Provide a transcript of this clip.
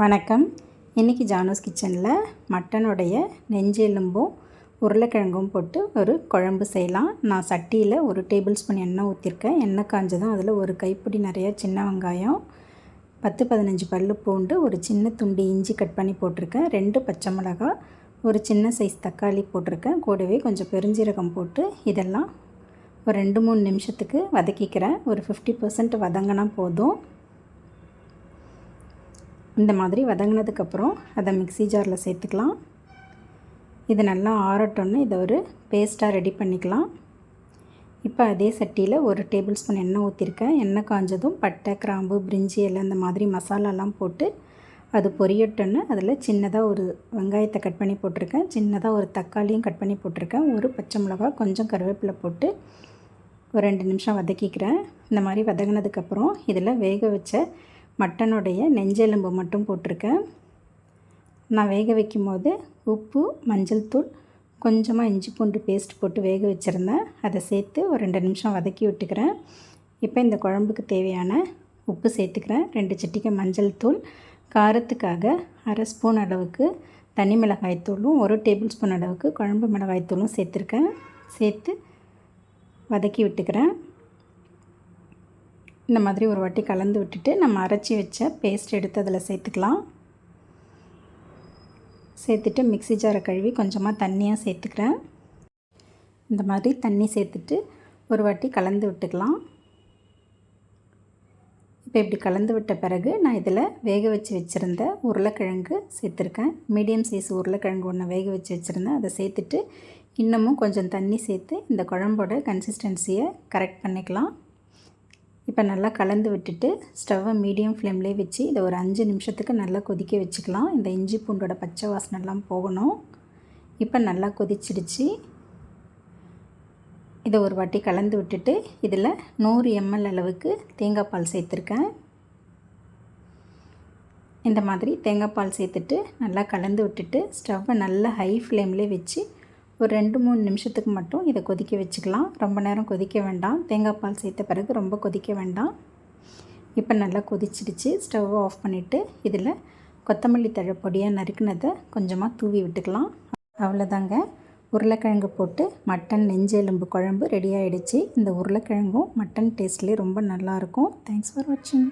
வணக்கம். இன்றைக்கி ஜானூஸ் கிச்சனில் மட்டனுடைய நெஞ்சு எலும்பும் உருளைக்கிழங்கும் போட்டு ஒரு குழம்பு செய்யலாம். நான் சட்டியில் 1 டேபிள் ஸ்பூன் எண்ணெய் ஊற்றிருக்கேன். எண்ணெய் காஞ்சதும் அதில் ஒரு கைப்பிடி நிறைய சின்ன வெங்காயம், 10-15 பல்லு பூண்டு, ஒரு சின்ன துண்டு இஞ்சி கட் பண்ணி போட்டிருக்கேன், 2 பச்சை மிளகாய், ஒரு சின்ன சைஸ் தக்காளி போட்டிருக்கேன். கூடவே கொஞ்சம் பெருஞ்சீரகம் போட்டு இதெல்லாம் ஒரு 2-3 நிமிஷத்துக்கு வதக்கிக்கிறேன். ஒரு 50% வதங்கினா போதும். இந்த மாதிரி வதங்கினதுக்கப்புறம் அதை மிக்ஸி ஜாரில் சேர்த்துக்கலாம். இது நல்லா ஆறட்டோன்னு இதை ஒரு பேஸ்ட்டாக ரெடி பண்ணிக்கலாம். இப்போ அதே சட்டியில் 1 டேபிள் ஸ்பூன் எண்ணெய் ஊற்றிருக்கேன். எண்ணெய் காஞ்சதும் பட்டை, கிராம்பு, பிரிஞ்சி எல்லாம் இந்த மாதிரி மசாலாலாம் போட்டு அது பொரியட்டோன்னு அதில் சின்னதாக ஒரு வெங்காயத்தை கட் பண்ணி போட்டிருக்கேன், சின்னதாக ஒரு தக்காளியும் கட் பண்ணி போட்டிருக்கேன், ஒரு பச்சை மிளகாய், கொஞ்சம் கருவேப்பிலை போட்டு ஒரு 2 நிமிஷம் வதக்கிக்கிறேன். இந்த மாதிரி வதங்கினதுக்கப்புறம் இதில் வேக வச்ச மட்டனுடைய நெஞ்செலும்பு மட்டும் போட்டிருக்கேன். நான் வேக வைக்கும் போது உப்பு, மஞ்சள் தூள், கொஞ்சமாக இஞ்சி பூண்டு பேஸ்ட் போட்டு வேக வச்சுருந்தேன். அதை சேர்த்து ஒரு 2 நிமிஷம் வதக்கி விட்டுக்கிறேன். இப்போ இந்த குழம்புக்கு தேவையான உப்பு சேர்த்துக்கிறேன். 2 சிட்டிகை மஞ்சள் தூள், காரத்துக்காக 1/2 ஸ்பூன் அளவுக்கு தனி மிளகாய்த்தூளும் 1 டேபிள் ஸ்பூன் அளவுக்கு குழம்பு மிளகாய்த்தூளும் சேர்த்துருக்கேன். சேர்த்து வதக்கி விட்டுக்கிறேன். இந்த மாதிரி ஒரு வாட்டி கலந்து விட்டுட்டு நம்ம அரைச்சி வச்ச பேஸ்ட் எடுத்து அதில் சேர்த்துக்கலாம். சேர்த்துட்டு மிக்ஸி ஜாரை கழுவி கொஞ்சமாக தண்ணியாக சேர்த்துக்கிறேன். இந்த மாதிரி தண்ணி சேர்த்துட்டு ஒரு வாட்டி கலந்து விட்டுக்கலாம். இப்போ இப்படி கலந்து விட்ட பிறகு நான் இதில் வேக வச்சு வச்சுருந்த உருளைக்கிழங்கு சேர்த்துருக்கேன். மீடியம் சைஸ் உருளைக்கிழங்கு ஒன்று வேக வச்சு வச்சுருந்தேன். அதை சேர்த்துட்டு இன்னமும் கொஞ்சம் தண்ணி சேர்த்து இந்த குழம்போட கன்சிஸ்டன்சியை கரெக்ட் பண்ணிக்கலாம். இப்போ நல்லா கலந்து விட்டுட்டு ஸ்டவ்வை மீடியம் ஃப்ளேம்லேயே வச்சு இதை ஒரு 5 நிமிஷத்துக்கு நல்லா கொதிக்க வச்சுக்கலாம். இந்த இஞ்சி பூண்டோட பச்சை வாசனைலாம் போகணும். இப்போ நல்லா கொதிச்சிடுச்சு. இதை ஒரு வாட்டி கலந்து விட்டுட்டு இதில் 100 ml அளவுக்கு தேங்காய் பால் சேர்த்துருக்கேன். இந்த மாதிரி தேங்காய் பால் சேர்த்துட்டு நல்லா கலந்து விட்டுட்டு ஸ்டவ்வை நல்லா ஹை ஃப்ளேம்லேயே வச்சு ஒரு 2-3 நிமிஷத்துக்கு மட்டும் இதை கொதிக்க வச்சுக்கலாம். ரொம்ப நேரம் கொதிக்க வேண்டாம். தேங்காய் பால் சேர்த்த பிறகு ரொம்ப கொதிக்க வேண்டாம். இப்போ நல்லா கொதிச்சிடுச்சு. ஸ்டவ்வை ஆஃப் பண்ணிவிட்டு இதில் கொத்தமல்லி தழை பொடியாக நறுக்குனதை கொஞ்சமாக தூவி விட்டுக்கலாம். அவ்வளோதாங்க, உருளைக்கிழங்கு போட்டு மட்டன் நெஞ்சு எலும்பு குழம்பு ரெடி ஆகிடுச்சு. இந்த உருளைக்கிழங்கும் மட்டன் டேஸ்ட்லேயே ரொம்ப நல்லாயிருக்கும். தேங்க்ஸ் ஃபார் வாட்சிங்.